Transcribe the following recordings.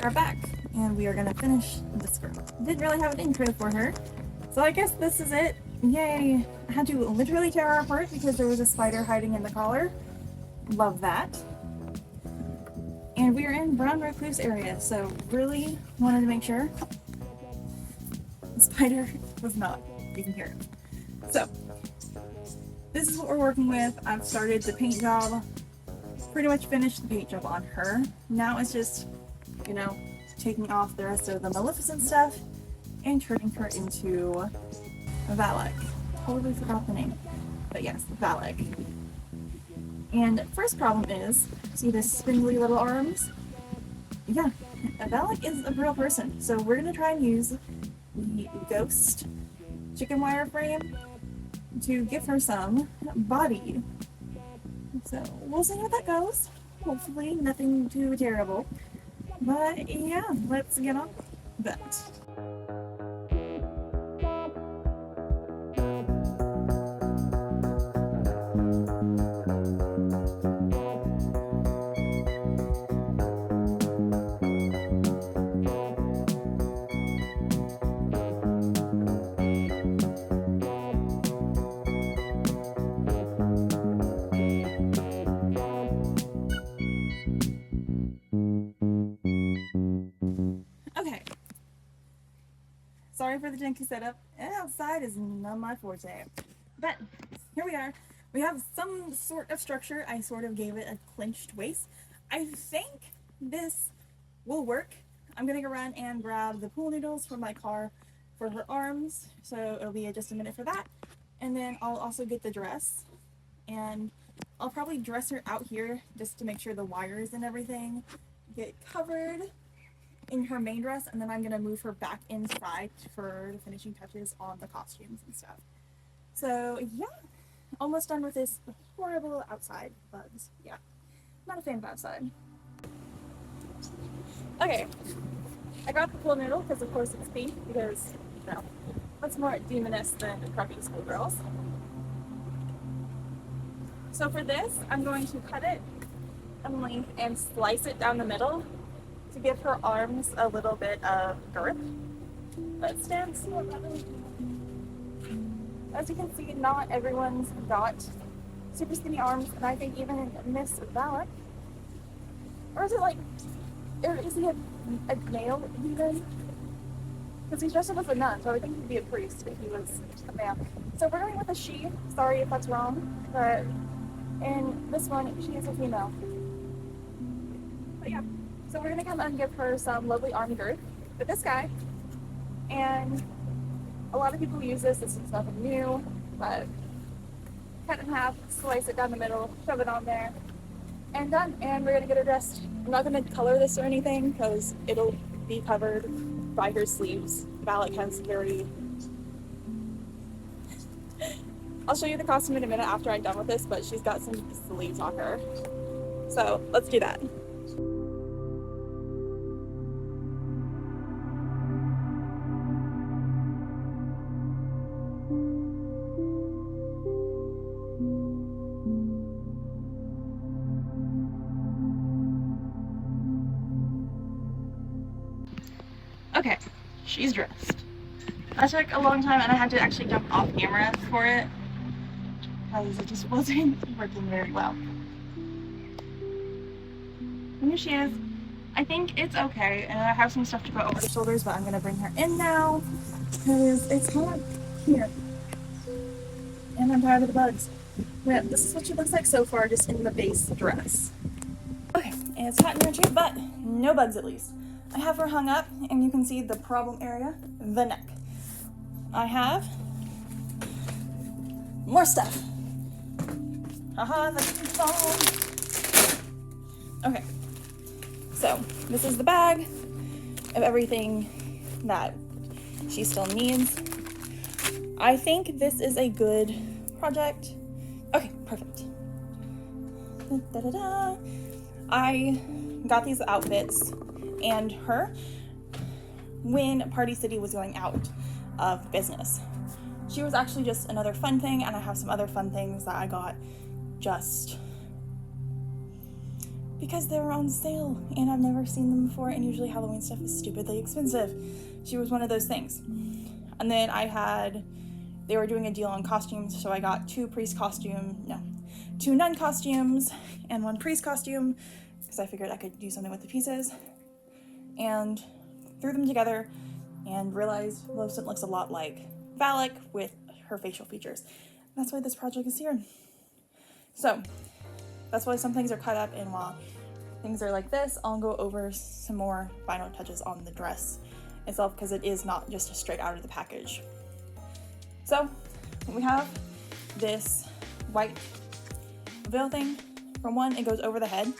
are back, and we are gonna finish this girl. Didn't really have an intro for her, so I guess this is it. Yay! I had to literally tear her apart because there was a spider hiding in the collar. Love that. And we are in brown recluse area, so really wanted to make sure the spider was not taking care of. So this is what we're working with. I've started the paint job. Pretty much finished the paint job on her. Now it's just, you know, taking off the rest of the Maleficent stuff and turning her into Valak. Totally forgot the name, but yes, Valak. And first problem is, see the spindly little arms? Yeah, Valak is a real person, so we're gonna try and use the ghost chicken wire frame to give her some body. So we'll see how that goes. Hopefully nothing too terrible. But yeah, let's get on that. Okay. Sorry for the janky setup. Outside is not my forte. But here we are. We have some sort of structure. I sort of gave it a clinched waist. I think this will work. I'm gonna go run and grab the pool noodles from my car for her arms. So it'll be just a minute for that. And then I'll also get the dress. And I'll probably dress her out here just to make sure the wires and everything get covered in her main dress, and then I'm gonna move her back inside for the finishing touches on the costumes and stuff. So yeah, almost done with this horrible outside bugs. Yeah, not a fan of outside. Okay, I got the pool noodle because of course it's pink, because you know, what's more demoness than preppy schoolgirls? So for this, I'm going to cut it in length and slice it down the middle to give her arms a little bit of girth. But stand still. As you can see, not everyone's got super skinny arms, and I think even Miss Valak, or is it like, or is he a male even? Because he's dressed up as a nun, so I think he'd be a priest if he was a man. So we're going with a she. Sorry if that's wrong, but in this one, she is a female. But yeah. So we're gonna come and give her some lovely arm girth with this guy. And a lot of people use this. This is nothing new, but cut it in half, slice it down the middle, shove it on there, and done. And we're gonna get her dressed. I'm not gonna color this or anything because it'll be covered by her sleeves. Valak has very... I'll show you the costume in a minute after I'm done with this, but she's got some sleeves on her. So let's do that. Okay, she's dressed. That took a long time, and I had to actually jump off camera for it because it just wasn't working very well. And here she is. I think it's okay, and I have some stuff to put over the shoulders, but I'm gonna bring her in now because it's hot here, and I'm tired of the bugs. Yeah, this is what she looks like so far, just in the base dress. Okay, and it's hot in here too, but no bugs at least. I have her hung up, and you can see the problem area, the neck. I have more stuff. Haha, that's phone. Okay, so this is the bag of everything that she still needs. I think this is a good project. Okay, perfect. Da-da-da. I got these outfits and her when Party City was going out of business. She was actually just another fun thing, and I have some other fun things that I got just because they were on sale and I've never seen them before, and usually Halloween stuff is stupidly expensive. She was one of those things. And then they were doing a deal on costumes, so I got two nun costumes and one priest costume because I figured I could do something with the pieces, and threw them together and realized Maleficent looks a lot like Valak with her facial features. That's why this project is here. So that's why some things are cut up, and while things are like this, I'll go over some more final touches on the dress itself because it is not just straight out of the package. So we have this white veil thing. From one, it goes over the head,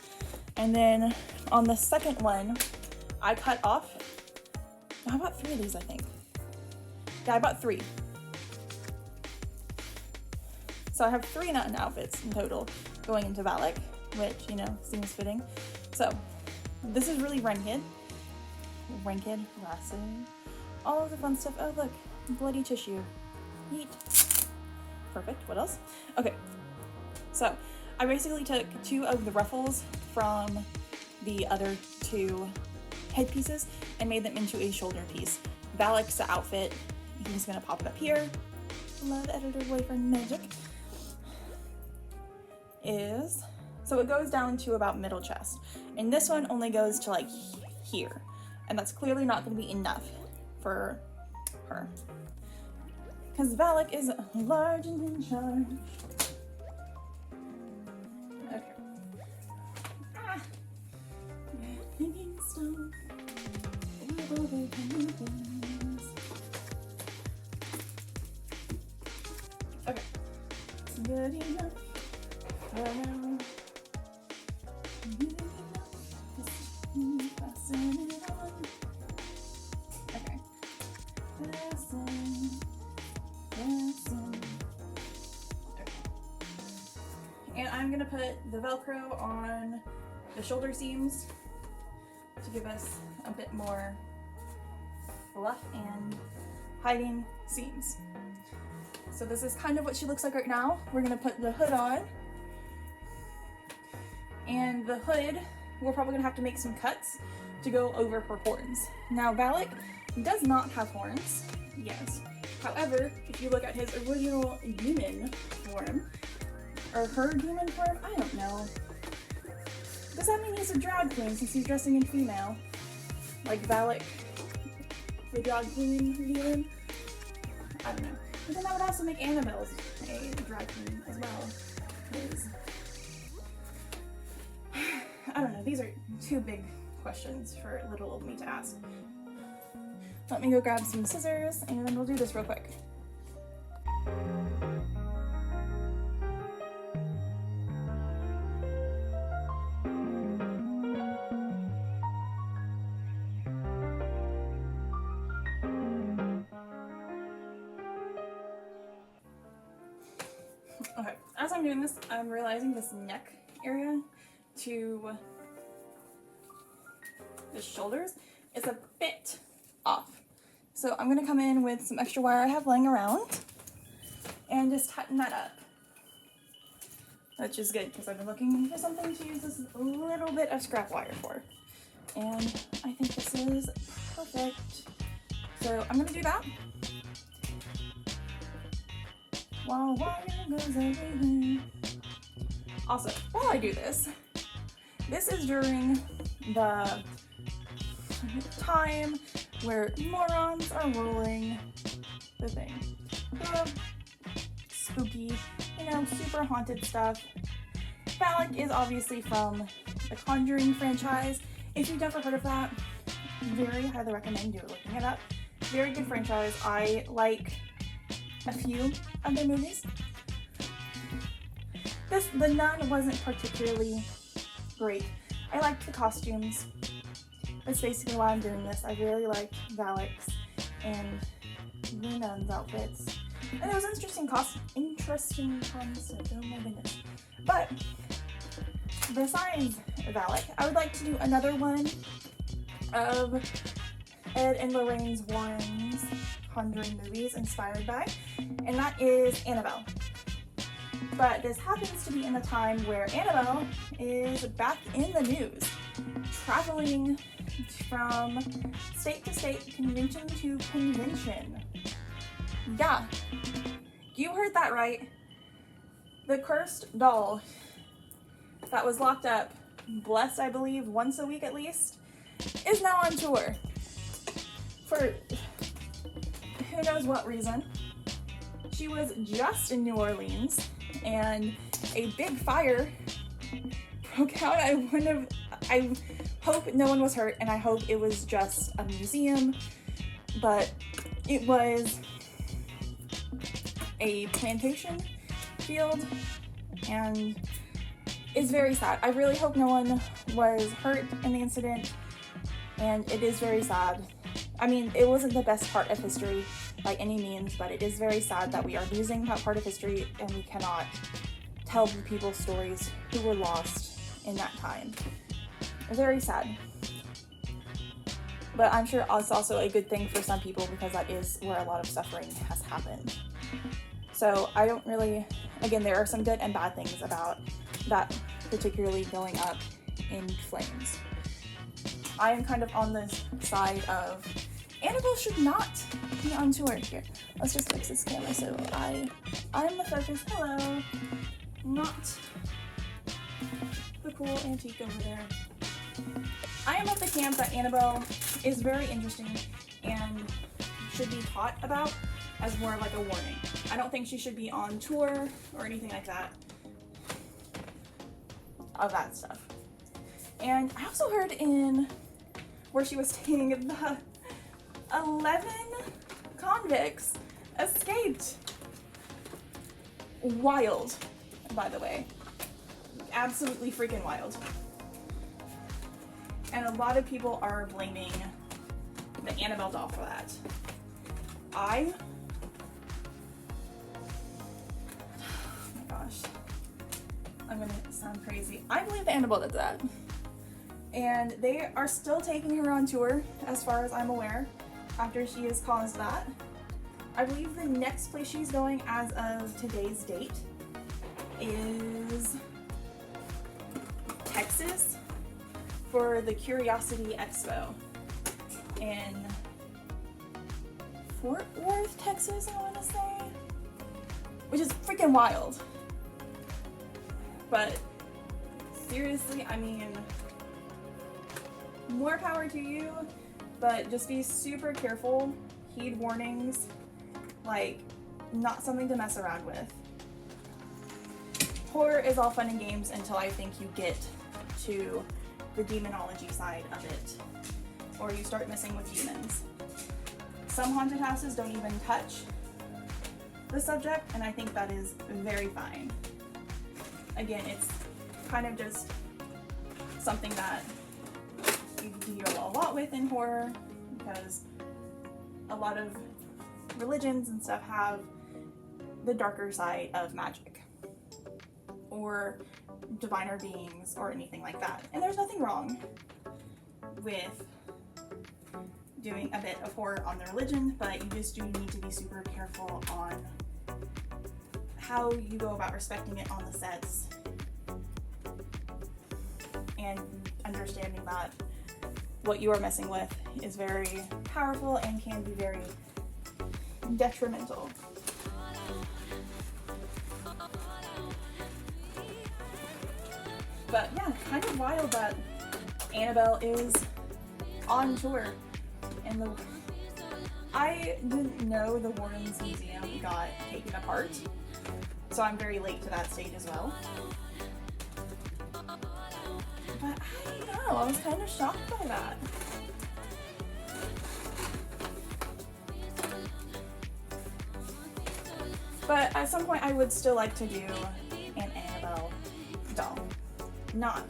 and then on the second one, I cut off. I bought 3 of these, I think. Yeah, I bought 3. So I have 3 nun outfits in total going into Valak, which, you know, seems fitting. So this is really ranked glasses, all of the fun stuff. Oh look, bloody tissue. Neat. Perfect. What else? Okay, so I basically took 2 of the ruffles from the other 2 headpieces and made them into a shoulder piece. Valak's outfit, he's gonna pop it up here. Love editor boyfriend magic. So it goes down to about middle chest, and this one only goes to like here, and that's clearly not going to be enough for her because Valak is large and in charge. Okay. Okay. Good enough. And I'm gonna put the Velcro on the shoulder seams to give us a bit more fluff and hiding seams. So this is kind of what she looks like right now. We're gonna put the hood on. And the hood, we're probably gonna have to make some cuts to go over her horns. Now Valak does not have horns, yes. However, if you look at his original demon form, or her demon form, I don't know. Does that mean he's a drag queen since he's dressing in female? Like Valak, the drag queen demon? I don't know. But then that would also make Annabelle's a drag queen as well. Because I don't know, these are 2 big questions for little old me to ask. Let me go grab some scissors and we'll do this real quick. Okay, as I'm doing this, I'm realizing this neck area to the shoulders is a bit off. So I'm gonna come in with some extra wire I have laying around and just tighten that up. Which is good because I've been looking for something to use this little bit of scrap wire for. And I think this is perfect. So I'm gonna do that. While wire goes everywhere. Also, while I do this, this is during the time where morons are rolling the thing. The spooky, you know, super haunted stuff. Valak is obviously from the Conjuring franchise. If you've never heard of that, very highly recommend you looking it up. Very good franchise. I like a few of their movies. The Nun wasn't particularly great. I liked the costumes. That's basically why I'm doing this. I really liked Valak's and the Nun's outfits. And it was an interesting concept, oh my goodness. But besides Valak, I would like to do another one of Ed and Lorraine's Warren's Conjuring movies inspired by, and that is Annabelle. But this happens to be in the time where Annabelle is back in the news, traveling from state to state, convention to convention. Yeah, you heard that right. The cursed doll that was locked up, blessed I believe once a week at least, is now on tour. For who knows what reason. She was just in New Orleans and a big fire broke out. I hope no one was hurt, and I hope it was just a museum, but it was a plantation field, and it's very sad. I really hope no one was hurt in the incident, and it is very sad. I mean, it wasn't the best part of history by any means, but it is very sad that we are losing that part of history and we cannot tell the people's stories who were lost in that time. Very sad. But I'm sure it's also a good thing for some people because that is where a lot of suffering has happened. So I don't really, again, there are some good and bad things about that particularly going up in flames. I am kind of on this side of Annabelle should not be on tour. Here, let's just fix this camera so I'm the focus. Hello. Not the cool antique over there. I am of the camp that Annabelle is very interesting and should be taught about as more like a warning. I don't think she should be on tour or anything like that. Of that stuff. And I also heard in where she was staying, the 11 convicts escaped. Wild, by the way. Absolutely freaking wild. And a lot of people are blaming the Annabelle doll for that. Oh my gosh. I'm gonna sound crazy. I believe the Annabelle did that. And they are still taking her on tour, as far as I'm aware, after she has caused that. I believe the next place she's going as of today's date is Texas for the Curiosity Expo in Fort Worth, Texas, I want to say, which is freaking wild. But seriously, I mean, more power to you, but just be super careful, heed warnings, like, not something to mess around with. Horror is all fun and games until I think you get to the demonology side of it, or you start messing with demons. Some haunted houses don't even touch the subject, and I think that is very fine. Again, it's kind of just something that you deal a lot with in horror, because a lot of religions and stuff have the darker side of magic or diviner beings or anything like that. And there's nothing wrong with doing a bit of horror on the religion, but you just do need to be super careful on how you go about respecting it on the sets and understanding that what you are messing with is very powerful and can be very detrimental. But yeah, kind of wild that Annabelle is on tour. And I didn't know the Warren's Museum got taken apart, so I'm very late to that stage as well. But I don't know, I was kind of shocked by that. But at some point I would still like to do an Annabelle doll. Not.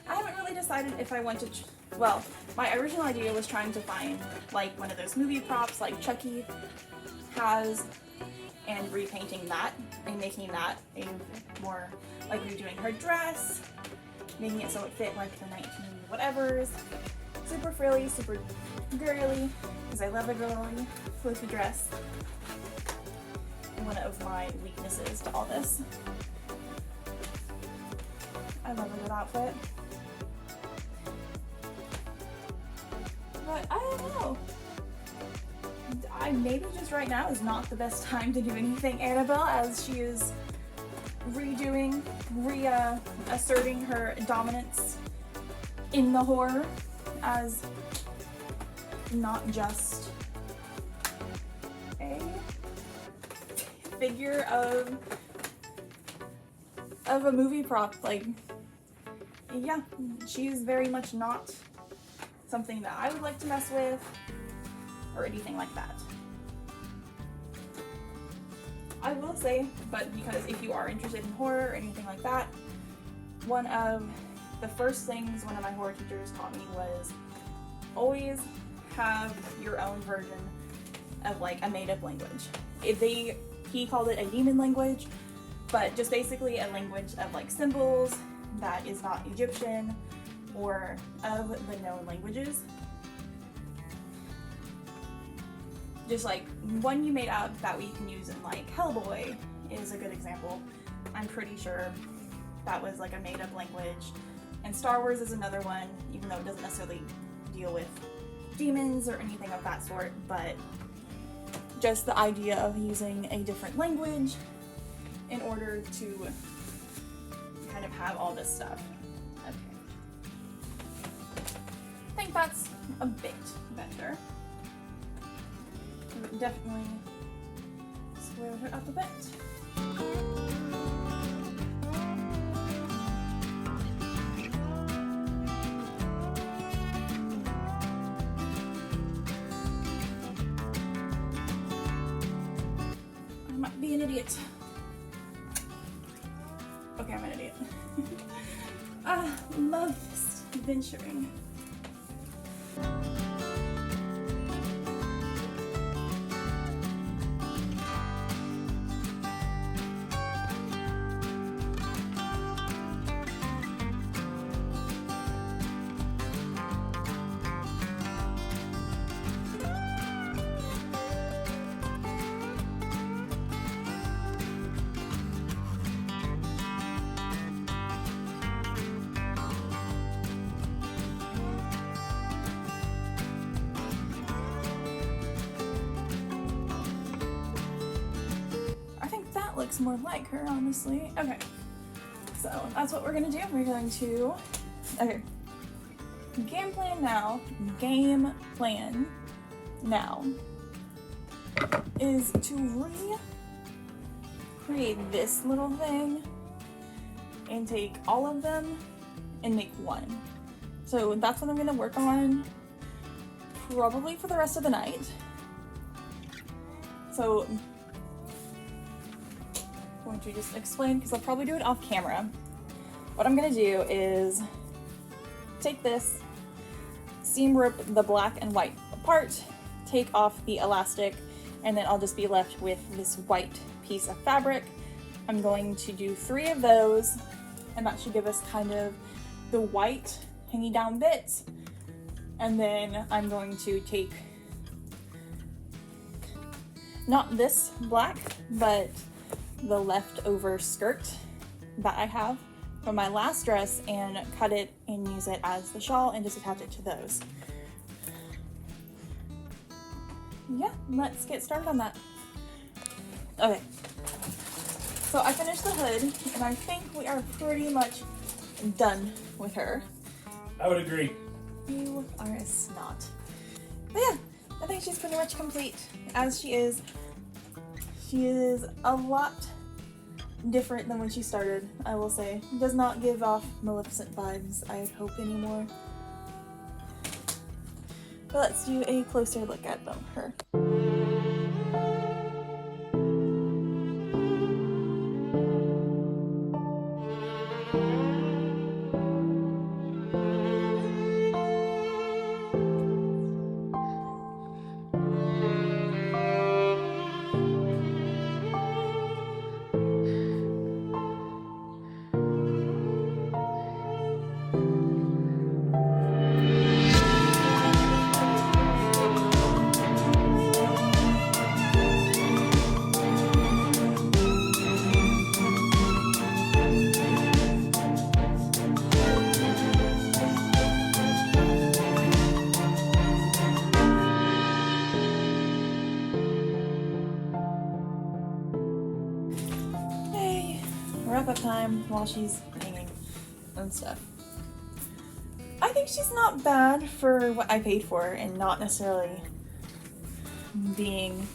I haven't really decided if I want to, well, my original idea was trying to find like one of those movie props like Chucky has and repainting that and making that a more like redoing her dress, making it so it fit like the 19 whatevers, super frilly, super girly, because I love a girly floofy dress. one of my weaknesses to all this. I love a good outfit. But I don't know. Maybe just right now is not the best time to do anything Annabelle, as she is asserting her dominance in the horror as not just a figure of a movie prop. Like, yeah, she's very much not something that I would like to mess with or anything like that. I will say, but because if you are interested in horror or anything like that, one of the first things one of my horror teachers taught me was always have your own version of like a made-up language. He called it a demon language, but just basically a language of like symbols that is not Egyptian or of the known languages. Just like one you made up that we can use in like Hellboy is a good example. I'm pretty sure that was like a made up language. And Star Wars is another one, even though it doesn't necessarily deal with demons or anything of that sort, but just the idea of using a different language in order to kind of have all this stuff. Okay. I think that's a bit better. Definitely squared it up a bit. I might be an idiot. Okay, I'm an idiot. Love this venturing. Looks more like her, honestly. Okay, so that's what we're gonna do. We're going to, okay, game plan now is to recreate this little thing and take all of them and make one. So that's what I'm gonna work on probably for the rest of the night. So I'm going to just explain, because I'll probably do it off camera. What I'm gonna do is take this, seam rip the black and white apart, take off the elastic, and then I'll just be left with this white piece of fabric. I'm going to do 3 of those, and that should give us kind of the white hanging down bits. And then I'm going to take, not this black, but the leftover skirt that I have from my last dress and cut it and use it as the shawl and just attach it to those. Yeah, let's get started on that. Okay, so I finished the hood and I think we are pretty much done with her. I would agree. You are a snot. But yeah, I think she's pretty much complete as she is. She is a lot different than when she started, I will say. Does not give off Maleficent vibes, I hope, anymore. But let's do a closer look at her. time while she's hanging and stuff. I think she's not bad for what I paid for and not necessarily being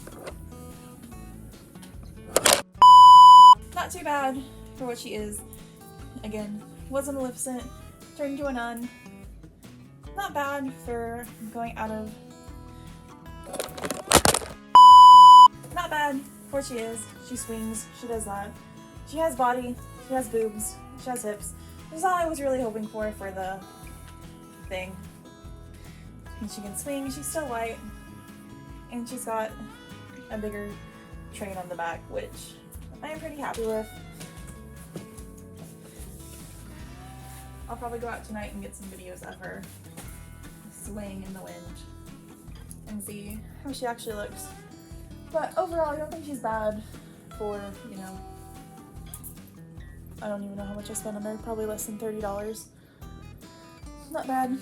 not too bad for what she is. Again, was a Maleficent, turned into a nun. Not bad for going out of... Not bad for what she is. She swings, she does that. She has body, she has boobs, she has hips. That's all I was really hoping for the thing. And she can swing, she's still white. And she's got a bigger train on the back, which I am pretty happy with. I'll probably go out tonight and get some videos of her swaying in the wind and see how she actually looks. But overall, I don't think she's bad for, you know, I don't even know how much I spent on her, probably less than $30. Not bad.